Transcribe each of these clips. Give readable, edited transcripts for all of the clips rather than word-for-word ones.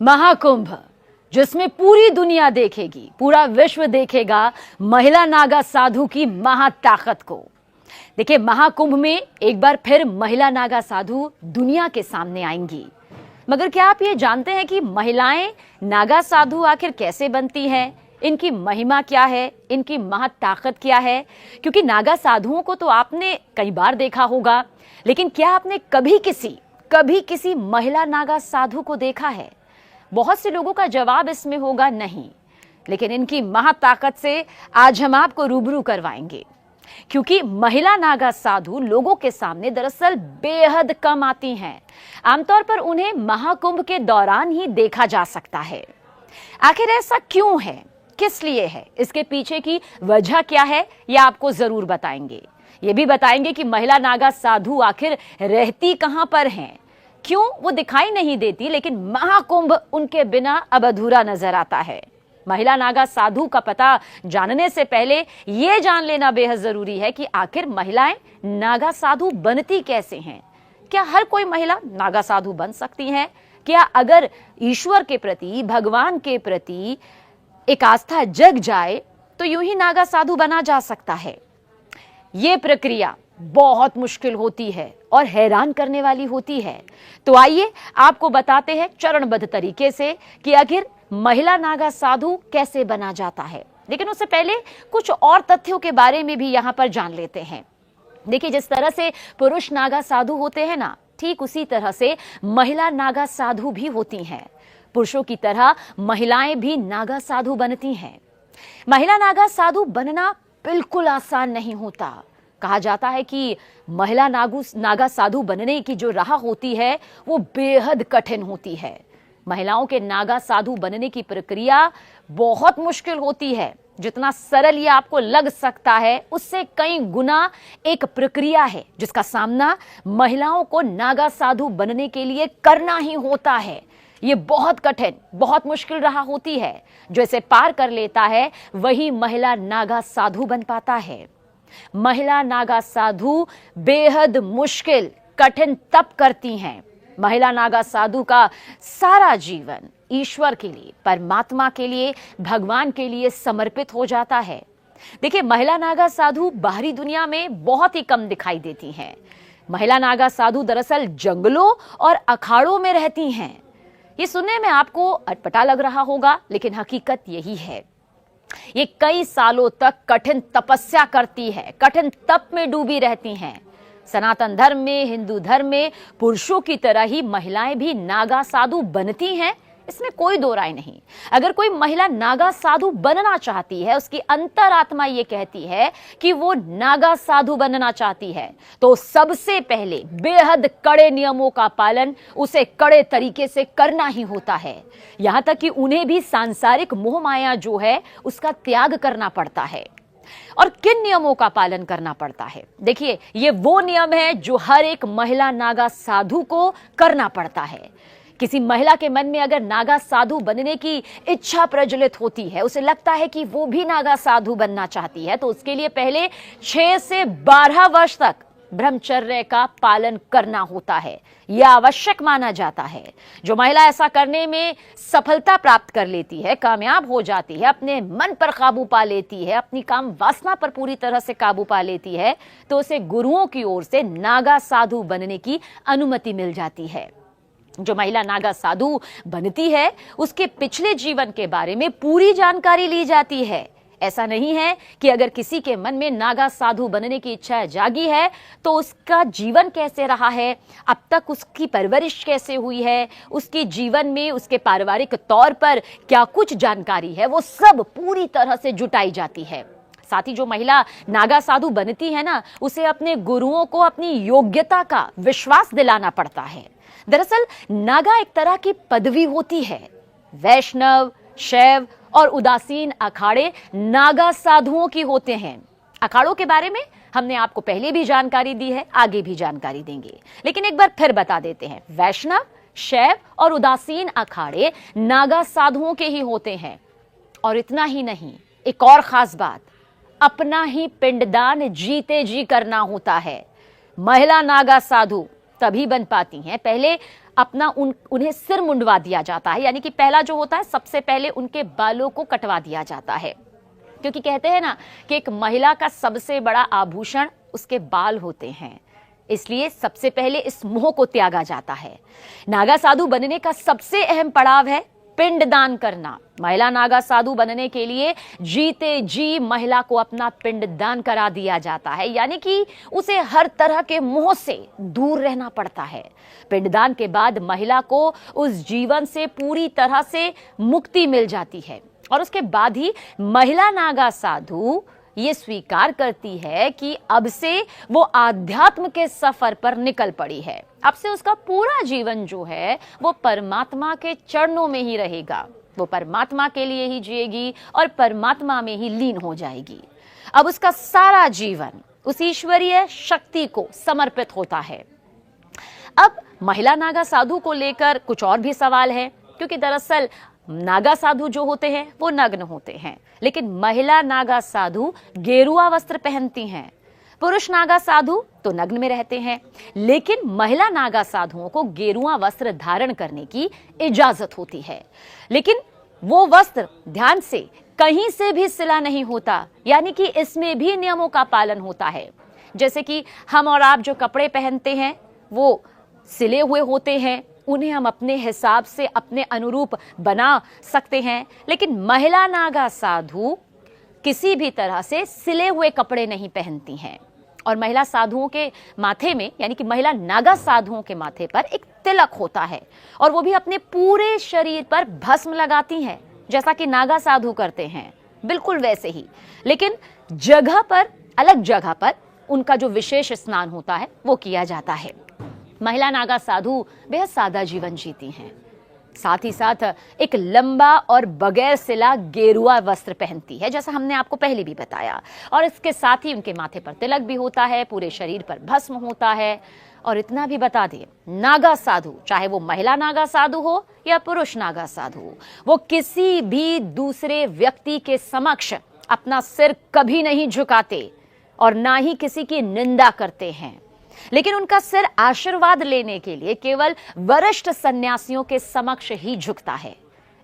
महाकुंभ, जिसमें पूरी दुनिया देखेगी, पूरा विश्व देखेगा महिला नागा साधु की महाताकत को। देखिए, महाकुंभ में एक बार फिर महिला नागा साधु दुनिया के सामने आएंगी। मगर क्या आप ये जानते हैं कि महिलाएं नागा साधु आखिर कैसे बनती हैं? इनकी महिमा क्या है, इनकी महाताकत क्या है? क्योंकि नागा साधुओं को तो आपने कई बार देखा होगा, लेकिन क्या आपने कभी किसी महिला नागा साधु को देखा है? बहुत से लोगों का जवाब इसमें होगा नहीं। लेकिन इनकी महाताकत से आज हम आपको रूबरू करवाएंगे, क्योंकि महिला नागा साधु लोगों के सामने दरअसल बेहद कम आती हैं। आमतौर पर उन्हें महाकुंभ के दौरान ही देखा जा सकता है। आखिर ऐसा क्यों है, किस लिए है, इसके पीछे की वजह क्या है, यह आपको जरूर बताएंगे। ये भी बताएंगे कि महिला नागा साधु आखिर रहती कहां पर हैं, क्यों वो दिखाई नहीं देती, लेकिन महाकुंभ उनके बिना अब अधूरा नजर आता है। महिला नागा साधु का पता जानने से पहले ये जान लेना बेहद जरूरी है कि आखिर महिलाएं नागा साधु बनती कैसे हैं। क्या हर कोई महिला नागा साधु बन सकती है? क्या अगर ईश्वर के प्रति, भगवान के प्रति एक आस्था जग जाए तो यूं ही नागा साधु बना जा सकता है? ये प्रक्रिया बहुत मुश्किल होती है और हैरान करने वाली होती है। तो आइए आपको बताते हैं चरणबद्ध तरीके से कि आखिर महिला नागा साधु कैसे बना जाता है। लेकिन उससे पहले कुछ और तथ्यों के बारे में भी यहां पर जान लेते हैं। देखिए, जिस तरह से पुरुष नागा साधु होते हैं ना, ठीक उसी तरह से महिला नागा साधु भी होती हैं। पुरुषों की तरह महिलाएं भी नागा साधु बनती हैं। महिला नागा साधु बनना बिल्कुल आसान नहीं होता। कहा जाता है कि महिला नागा साधु बनने की जो राह होती है वो बेहद कठिन होती है। महिलाओं के नागा साधु बनने की प्रक्रिया बहुत मुश्किल होती है। जितना सरल ये आपको लग सकता है, उससे कई गुना एक प्रक्रिया है जिसका सामना महिलाओं को नागा साधु बनने के लिए करना ही होता है। ये बहुत कठिन, बहुत मुश्किल राह होती है। जो इसे पार कर लेता है वही महिला नागा साधु बन पाता है। महिला नागा साधु बेहद मुश्किल, कठिन तप करती हैं। महिला नागा साधु का सारा जीवन ईश्वर के लिए, परमात्मा के लिए, भगवान के लिए समर्पित हो जाता है। देखिए, महिला नागा साधु बाहरी दुनिया में बहुत ही कम दिखाई देती हैं। महिला नागा साधु दरअसल जंगलों और अखाड़ों में रहती हैं। ये सुनने में आपको अटपटा लग रहा होगा, लेकिन हकीकत यही है। ये कई सालों तक कठिन तपस्या करती है, कठिन तप में डूबी रहती हैं। सनातन धर्म में, हिंदू धर्म में पुरुषों की तरह ही महिलाएं भी नागा साधु बनती हैं, इसमें कोई दो राय नहीं। अगर कोई महिला नागा साधु बनना चाहती है, उसकी अंतरात्मा ये कहती है कि वो नागा साधु बनना चाहती है, तो सबसे पहले बेहद कड़े नियमों का पालन उसे कड़े तरीके से करना ही होता है। यहां तक कि उन्हें भी सांसारिक मोह माया जो है उसका त्याग करना पड़ता है। और किन नियमों का पालन करना पड़ता है? देखिए, ये वो नियम है जो हर एक महिला नागा साधु को करना पड़ता है। किसी महिला के मन में अगर नागा साधु बनने की इच्छा प्रज्वलित होती है, उसे लगता है कि वो भी नागा साधु बनना चाहती है, तो उसके लिए पहले 6 से 12 वर्ष तक ब्रह्मचर्य का पालन करना होता है। यह आवश्यक माना जाता है। जो महिला ऐसा करने में सफलता प्राप्त कर लेती है, कामयाब हो जाती है, अपने मन पर काबू पा लेती है, अपनी काम वासना पर पूरी तरह से काबू पा लेती है, तो उसे गुरुओं की ओर से नागा साधु बनने की अनुमति मिल जाती है। जो महिला नागा साधु बनती है, उसके पिछले जीवन के बारे में पूरी जानकारी ली जाती है। ऐसा नहीं है कि अगर किसी के मन में नागा साधु बनने की इच्छा जागी है तो उसका जीवन कैसे रहा है, अब तक उसकी परवरिश कैसे हुई है, उसके जीवन में उसके पारिवारिक तौर पर क्या कुछ जानकारी है, वो सब पूरी तरह से जुटाई जाती है। साथ ही जो महिला नागा साधु बनती है ना, उसे अपने गुरुओं को अपनी योग्यता का विश्वास दिलाना पड़ता है। दरअसल नागा एक तरह की पदवी होती है। वैष्णव, शैव और उदासीन अखाड़े नागा साधुओं की होते हैं। अखाड़ों के बारे में हमने आपको पहले भी जानकारी दी है, आगे भी जानकारी देंगे, लेकिन एक बार फिर बता देते हैं। वैष्णव, शैव और उदासीन अखाड़े नागा साधुओं के ही होते हैं। और इतना ही नहीं, एक और खास बात, अपना ही पिंडदान जीते जी करना होता है। महिला नागा साधु तभी बन पाती हैं, पहले अपना उन्हें सिर मुंडवा दिया जाता है, यानी कि पहला जो होता है सबसे पहले उनके बालों को कटवा दिया जाता है, क्योंकि कहते हैं ना कि एक महिला का सबसे बड़ा आभूषण उसके बाल होते हैं, इसलिए सबसे पहले इस मोह को त्यागा जाता है। नागा साधु बनने का सबसे अहम पड़ाव है पिंडदान करना। महिला नागा साधु बनने के लिए जीते जी महिला को अपना पिंडदान करा दिया जाता है, यानी कि उसे हर तरह के मोह से दूर रहना पड़ता है। पिंडदान के बाद महिला को उस जीवन से पूरी तरह से मुक्ति मिल जाती है और उसके बाद ही महिला नागा साधु ये स्वीकार करती है कि अब से वो आध्यात्म के सफर पर निकल पड़ी है। अब से उसका पूरा जीवन जो है वो परमात्मा के चरणों में ही रहेगा, वो परमात्मा के लिए ही जिएगी और परमात्मा में ही लीन हो जाएगी। अब उसका सारा जीवन उस ईश्वरीय शक्ति को समर्पित होता है। अब महिला नागा साधु को लेकर कुछ और भी सवाल है, क्योंकि दरअसल नागा साधु जो होते हैं वो नग्न होते हैं, लेकिन महिला नागा साधु गेरुआ वस्त्र पहनती हैं। पुरुष नागा साधु तो नग्न में रहते हैं, लेकिन महिला नागा साधुओं को गेरुआ वस्त्र धारण करने की इजाजत होती है। लेकिन वो वस्त्र ध्यान से कहीं से भी सिला नहीं होता, यानी कि इसमें भी नियमों का पालन होता है। जैसे कि हम और आप जो कपड़े पहनते हैं वो सिले हुए होते हैं, उन्हें हम अपने हिसाब से अपने अनुरूप बना सकते हैं, लेकिन महिला नागा साधु किसी भी तरह से सिले हुए कपड़े नहीं पहनती हैं। और महिला साधुओं के माथे में, यानी कि महिला नागा साधुओं के माथे पर एक तिलक होता है और वो भी अपने पूरे शरीर पर भस्म लगाती हैं, जैसा कि नागा साधु करते हैं, बिल्कुल वैसे ही। लेकिन जगह पर, अलग जगह पर उनका जो विशेष स्नान होता है वो किया जाता है। महिला नागा साधु बेहद सादा जीवन जीती हैं, साथ ही साथ एक लंबा और बगैर सिला गेरुआ वस्त्र पहनती है, जैसा हमने आपको पहले भी बताया। और इसके साथ ही उनके माथे पर तिलक भी होता है, पूरे शरीर पर भस्म होता है। और इतना भी बता दिए, नागा साधु, चाहे वो महिला नागा साधु हो या पुरुष नागा साधु हो, वो किसी भी दूसरे व्यक्ति के समक्ष अपना सिर कभी नहीं झुकाते और ना ही किसी की निंदा करते हैं, लेकिन उनका सिर आशीर्वाद लेने के लिए केवल वरिष्ठ सन्यासियों के समक्ष ही झुकता है।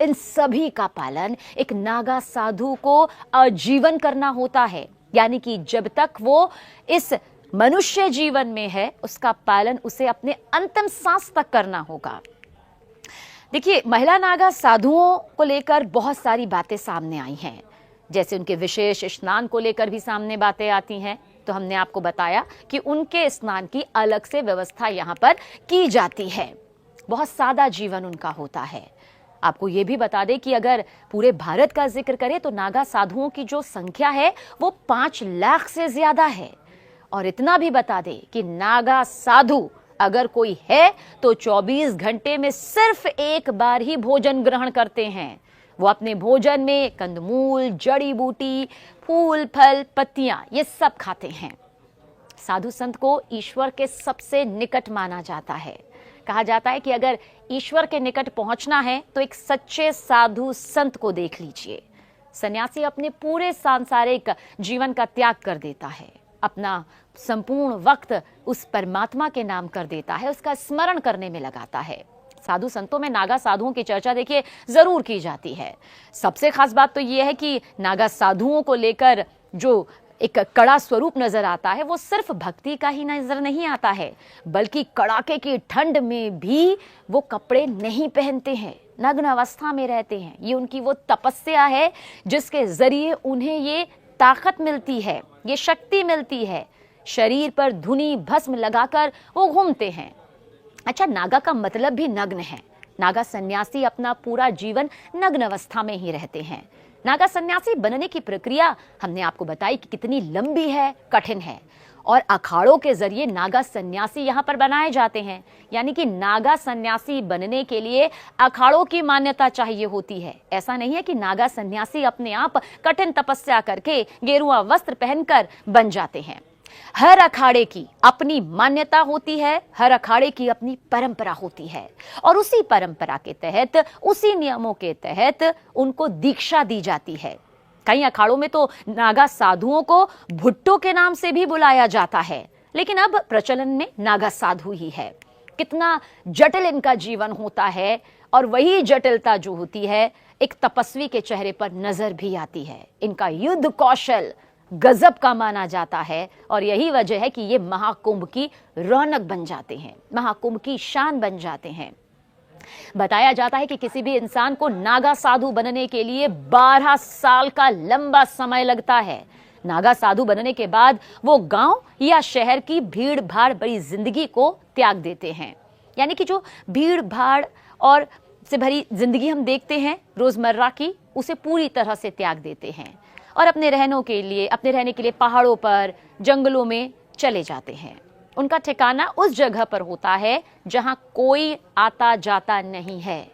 इन सभी का पालन एक नागा साधु को आजीवन करना होता है, यानी कि जब तक वो इस मनुष्य जीवन में है उसका पालन उसे अपने अंतिम सांस तक करना होगा। देखिए, महिला नागा साधुओं को लेकर बहुत सारी बातें सामने आई हैं, जैसे उनके विशेष स्नान को लेकर भी सामने बातें आती हैं। तो हमने आपको बताया कि उनके स्नान की अलग से व्यवस्था यहाँ पर की जाती है। बहुत सादा जीवन उनका होता है। आपको ये भी बता दें कि अगर पूरे भारत का जिक्र करें तो नागा साधुओं की जो संख्या है वो 5 लाख से ज्यादा है। और इतना भी बता दें कि नागा साधु अगर कोई है तो 24 घंटे में सिर्फ एक बार ही भोजन ग्रहण करते हैं। वो अपने भोजन में कंदमूल, जड़ी बूटी, फूल, फल, पत्तियां ये सब खाते हैं। साधु संत को ईश्वर के सबसे निकट माना जाता है। कहा जाता है कि अगर ईश्वर के निकट पहुंचना है तो एक सच्चे साधु संत को देख लीजिए। सन्यासी अपने पूरे सांसारिक जीवन का त्याग कर देता है, अपना संपूर्ण वक्त उस परमात्मा के नाम कर देता है, उसका स्मरण करने में लगाता है। साधु संतों में नागा साधुओं की चर्चा देखिए जरूर की जाती है। सबसे खास बात तो यह है कि नागा साधुओं को लेकर जो एक कड़ा स्वरूप नजर आता है वो सिर्फ भक्ति का ही नजर नहीं आता है, बल्कि कड़ाके की ठंड में भी वो कपड़े नहीं पहनते हैं, नग्न अवस्था में रहते हैं। ये उनकी वो तपस्या है जिसके जरिए उन्हें ये ताकत मिलती है, ये शक्ति मिलती है। शरीर पर धुनी भस्म लगाकर वो घूमते हैं। अच्छा, नागा का मतलब भी नग्न है। नागा सन्यासी अपना पूरा जीवन नग्न अवस्था में ही रहते हैं। नागा सन्यासी बनने की प्रक्रिया हमने आपको बताई कि कितनी लंबी है, कठिन है। और अखाड़ों के जरिए नागा सन्यासी यहाँ पर बनाए जाते हैं, यानी कि नागा सन्यासी बनने के लिए अखाड़ों की मान्यता चाहिए होती है। ऐसा नहीं है कि नागा सन्यासी अपने आप कठिन तपस्या करके गेरुआ वस्त्र पहनकर बन जाते हैं। हर अखाड़े की अपनी मान्यता होती है, हर अखाड़े की अपनी परंपरा होती है, और उसी परंपरा के तहत, उसी नियमों के तहत उनको दीक्षा दी जाती है। कई अखाड़ों में तो नागा साधुओं को भुट्टो के नाम से भी बुलाया जाता है, लेकिन अब प्रचलन में नागा साधु ही है। कितना जटिल इनका जीवन होता है, और वही जटिलता जो होती है एक तपस्वी के चेहरे पर नजर भी आती है। इनका युद्ध कौशल गजब का माना जाता है, और यही वजह है कि ये महाकुंभ की रौनक बन जाते हैं, महाकुंभ की शान बन जाते हैं। बताया जाता है कि किसी भी इंसान को नागा साधु बनने के लिए 12 साल का लंबा समय लगता है। नागा साधु बनने के बाद वो गांव या शहर की भीड़ भाड़ भरी जिंदगी को त्याग देते हैं। यानी कि जो भीड़ भाड़ और से भरी जिंदगी हम देखते हैं रोजमर्रा की, उसे पूरी तरह से त्याग देते हैं और अपने रहने के लिए पहाड़ों पर, जंगलों में चले जाते हैं। उनका ठिकाना उस जगह पर होता है जहां कोई आता जाता नहीं है।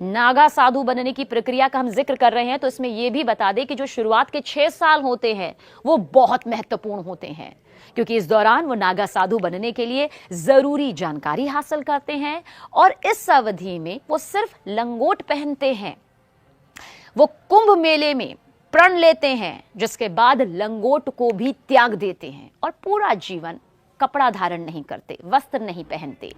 नागा साधु बनने की प्रक्रिया का हम जिक्र कर रहे हैं तो इसमें यह भी बता दें कि जो शुरुआत के 6 साल होते हैं वो बहुत महत्वपूर्ण होते हैं, क्योंकि इस दौरान वो नागा साधु बनने के लिए जरूरी जानकारी हासिल करते हैं, और इस अवधि में वो सिर्फ लंगोट पहनते हैं। वो कुंभ मेले में प्रण लेते हैं, जिसके बाद लंगोट को भी त्याग देते हैं और पूरा जीवन कपड़ा धारण नहीं करते, वस्त्र नहीं पहनते।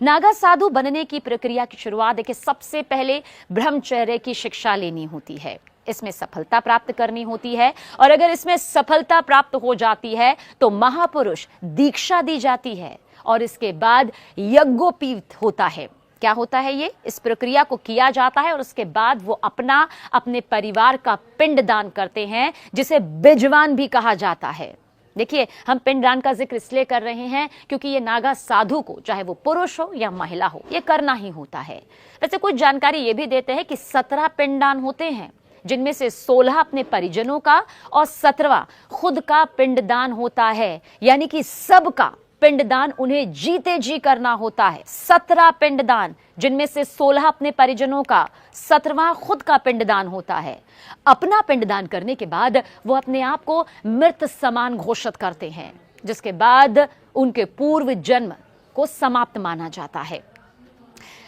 नागा साधु बनने की प्रक्रिया की शुरुआत देखिए, सबसे पहले ब्रह्मचर्य की शिक्षा लेनी होती है, इसमें सफलता प्राप्त करनी होती है, और अगर इसमें सफलता प्राप्त हो जाती है तो महापुरुष दीक्षा दी जाती है, और इसके बाद यज्ञोपवीत होता है। क्या होता है ये? इस प्रक्रिया को किया जाता है और उसके बाद वो अपने परिवार का पिंडदान करते हैं, जिसे बिजवान भी कहा जाता है। देखिए, हम पिंडदान का जिक्र इसलिए कर रहे हैं क्योंकि ये नागा साधु को, चाहे वो पुरुष हो या महिला हो, ये करना ही होता है। वैसे कुछ जानकारी ये भी देते हैं कि 17 पिंडदान होते हैं, जिनमें से 16 अपने परिजनों का और 17वां खुद का पिंडदान होता है। यानी कि सबका पिंडदान उन्हें जीते जी करना होता है। 17 पिंडदान, जिनमें से 16 अपने परिजनों का, 17वां खुद का पिंडदान होता है। अपना पिंडदान करने के बाद वो अपने आप को मृत समान घोषित करते हैं, जिसके बाद उनके पूर्व जन्म को समाप्त माना जाता है।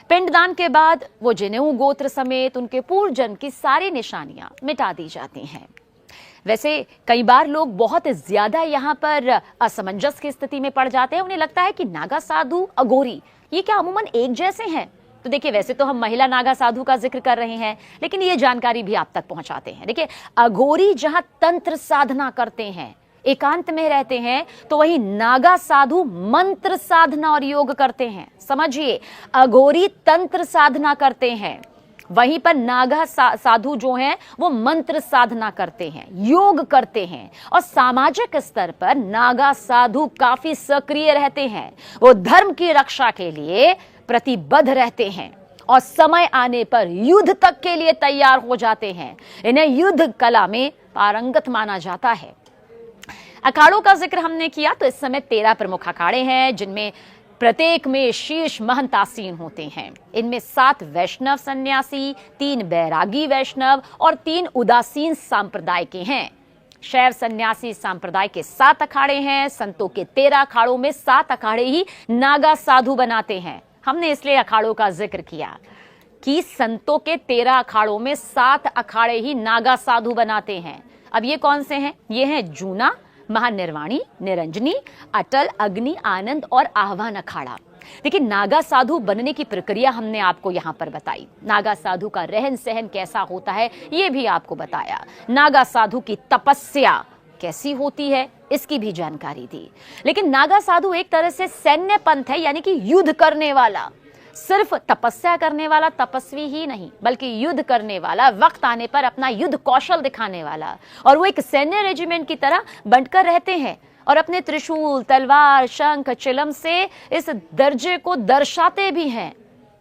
पिंडदान के बाद वो जनेऊ गोत्र समेत उनके पूर्व जन्म की सारी निशानियां मिटा दी जाती हैं। वैसे कई बार लोग बहुत ज्यादा यहाँ पर असमंजस की स्थिति में पड़ जाते हैं। उन्हें लगता है कि नागा साधु, अघोरी, ये क्या अमूमन एक जैसे हैं? तो देखिए, वैसे तो हम महिला नागा साधु का जिक्र कर रहे हैं, लेकिन ये जानकारी भी आप तक पहुंचाते हैं। देखिए, अघोरी जहां तंत्र साधना करते हैं, एकांत में रहते हैं, तो वही नागा साधु मंत्र साधना और योग करते हैं। समझिए, अघोरी तंत्र साधना करते हैं, वहीं पर नागा साधु जो हैं वो मंत्र साधना करते हैं, योग करते हैं, और सामाजिक स्तर पर नागा साधु काफी सक्रिय रहते हैं। वो धर्म की रक्षा के लिए प्रतिबद्ध रहते हैं और समय आने पर युद्ध तक के लिए तैयार हो जाते हैं। इन्हें युद्ध कला में पारंगत माना जाता है। अखाड़ों का जिक्र हमने किया तो इस समय 13 प्रमुख अखाड़े हैं, जिनमें प्रत्येक में शीर्ष महंत आसीन होते हैं। इनमें 7 वैष्णव सन्यासी, 3 बैरागी वैष्णव और 3 उदासीन सांप्रदाय के हैं। शैव सन्यासी संप्रदाय के 7 अखाड़े हैं। संतों के 13 अखाड़ों में 7 अखाड़े ही नागा साधु बनाते हैं। हमने इसलिए अखाड़ों का जिक्र किया कि संतों के 13 अखाड़ों में 7 अखाड़े ही नागा साधु बनाते हैं। अब ये कौन से हैं? ये हैं जूना, महानिर्वाणी, निरंजनी, अटल, अग्नि, आनंद और आह्वान अखाड़ा। देखिए, नागा साधु बनने की प्रक्रिया हमने आपको यहाँ पर बताई। नागा साधु का रहन सहन कैसा होता है ये भी आपको बताया। नागा साधु की तपस्या कैसी होती है इसकी भी जानकारी दी। लेकिन नागा साधु एक तरह से सैन्य पंथ है, यानी कि युद्ध करने वाला। सिर्फ तपस्या करने वाला तपस्वी ही नहीं, बल्कि युद्ध करने वाला, वक्त आने पर अपना युद्ध कौशल दिखाने वाला। और वो एक सैन्य रेजिमेंट की तरह बंटकर रहते हैं और अपने त्रिशूल, तलवार, शंख, चिलम से इस दर्जे को दर्शाते भी हैं।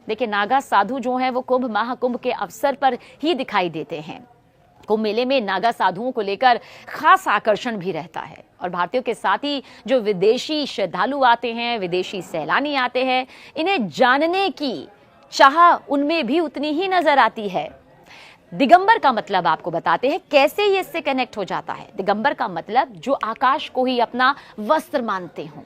देखिए, नागा साधु जो हैं वो कुंभ महाकुंभ के अवसर पर ही दिखाई देते हैं। कुंभ मेले में नागा साधुओं को लेकर खास आकर्षण भी रहता है, और भारतीयों के साथ ही जो विदेशी श्रद्धालु आते हैं, विदेशी सैलानी आते हैं, इन्हें जानने की चाह उनमें भी उतनी ही नजर आती है। दिगंबर का मतलब आपको बताते हैं कैसे ये इससे कनेक्ट हो जाता है। दिगंबर का मतलब जो आकाश को ही अपना वस्त्र मानते हों,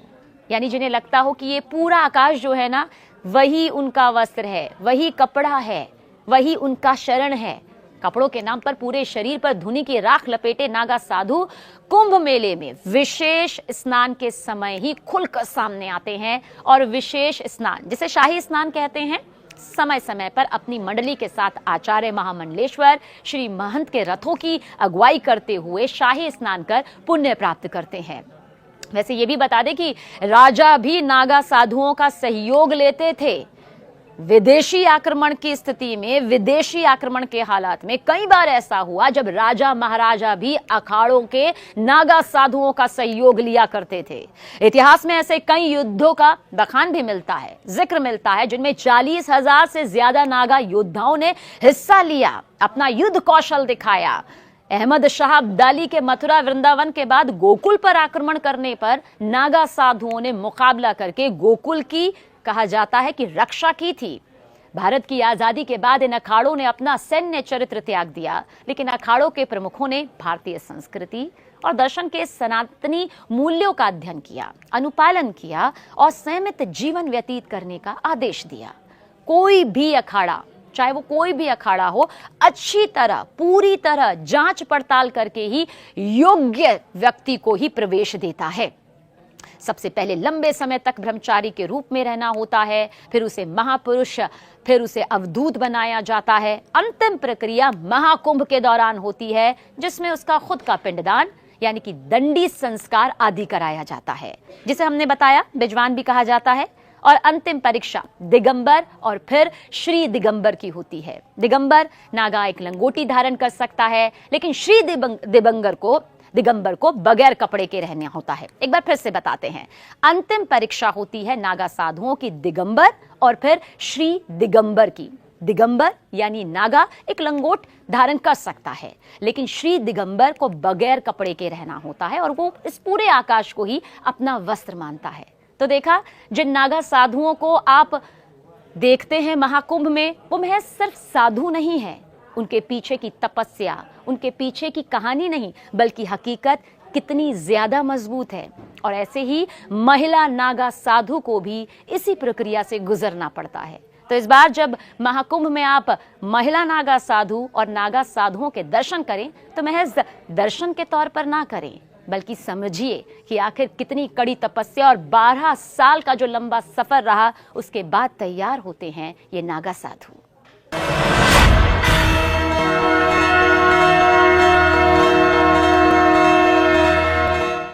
यानी जिन्हें लगता हो कि ये पूरा आकाश जो है ना, वही उनका वस्त्र है, वही कपड़ा है, वही उनका शरण है। कपड़ों के नाम पर पूरे शरीर पर धुनी की राख लपेटे नागा साधु कुंभ मेले में विशेष स्नान के समय ही खुलकर सामने आते हैं और विशेष स्नान, जिसे शाही स्नान कहते हैं, समय समय पर अपनी मंडली के साथ आचार्य महामंडलेश्वर श्री महंत के रथों की अगुवाई करते हुए शाही स्नान कर पुण्य प्राप्त करते हैं। वैसे ये भी बता दें कि राजा भी नागा साधुओं का सहयोग लेते थे। विदेशी आक्रमण की स्थिति में, विदेशी आक्रमण के हालात में कई बार ऐसा हुआ जब राजा महाराजा भी अखाड़ों के नागा साधुओं का सहयोग लिया करते थे। इतिहास में ऐसे कई युद्धों का बखान भी मिलता है, जिक्र मिलता है, जिनमें 40,000 से ज्यादा नागा योद्धाओं ने हिस्सा लिया, अपना युद्ध कौशल दिखाया। अहमद शाह अब्दाली के मथुरा वृंदावन के बाद गोकुल पर आक्रमण करने पर नागा साधुओं ने मुकाबला करके गोकुल की, कहा जाता है कि, रक्षा की थी। भारत की आजादी के बाद इन अखाड़ों ने अपना सैन्य चरित्र त्याग दिया, लेकिन अखाड़ों के प्रमुखों ने भारतीय संस्कृति और दर्शन के सनातनी मूल्यों का अध्ययन किया, अनुपालन किया और संयमित जीवन व्यतीत करने का आदेश दिया। कोई भी अखाड़ा, चाहे वो कोई भी अखाड़ा हो, अच्छी तरह, पूरी तरह जांच पड़ताल करके ही योग्य व्यक्ति को ही प्रवेश देता है। सबसे पहले लंबे समय तक ब्रह्मचारी के रूप में रहना होता है, फिर उसे महापुरुष, फिर उसे अवधूत बनाया जाता है। अंतिम प्रक्रिया महाकुंभ के दौरान होती है, जिसमें उसका खुद का पिंडदान यानी कि दंडी संस्कार आदि कराया जाता है, जिसे हमने बताया बिजवान भी कहा जाता है। और अंतिम परीक्षा दिगंबर और फिर श्री दिगंबर की होती है। दिगंबर नागा एक लंगोटी धारण कर सकता है, लेकिन श्री दिगंबर को बगैर कपड़े के रहना होता है। एक बार फिर से बताते हैं, अंतिम परीक्षा होती है नागा साधुओं की दिगंबर और फिर श्री दिगंबर की। दिगंबर यानी नागा एक लंगोट धारण कर सकता है, लेकिन श्री दिगंबर को बगैर कपड़े के रहना होता है और वो इस पूरे आकाश को ही अपना वस्त्र मानता है। तो देखा, जिन नागा साधुओं को आप देखते हैं महाकुंभ में, वो महज सिर्फ साधु नहीं है, उनके पीछे की तपस्या, उनके पीछे की कहानी नहीं, बल्कि हकीकत कितनी ज्यादा मजबूत है। और ऐसे ही महिला नागा साधु को भी इसी प्रक्रिया से गुजरना पड़ता है। तो इस बार जब महाकुंभ में आप महिला नागा साधु और नागा साधुओं के दर्शन करें, तो महज दर्शन के तौर पर ना करें, बल्कि समझिए कि आखिर कितनी कड़ी तपस्या और 12 साल का जो लंबा सफर रहा, उसके बाद तैयार होते हैं ये नागा साधु।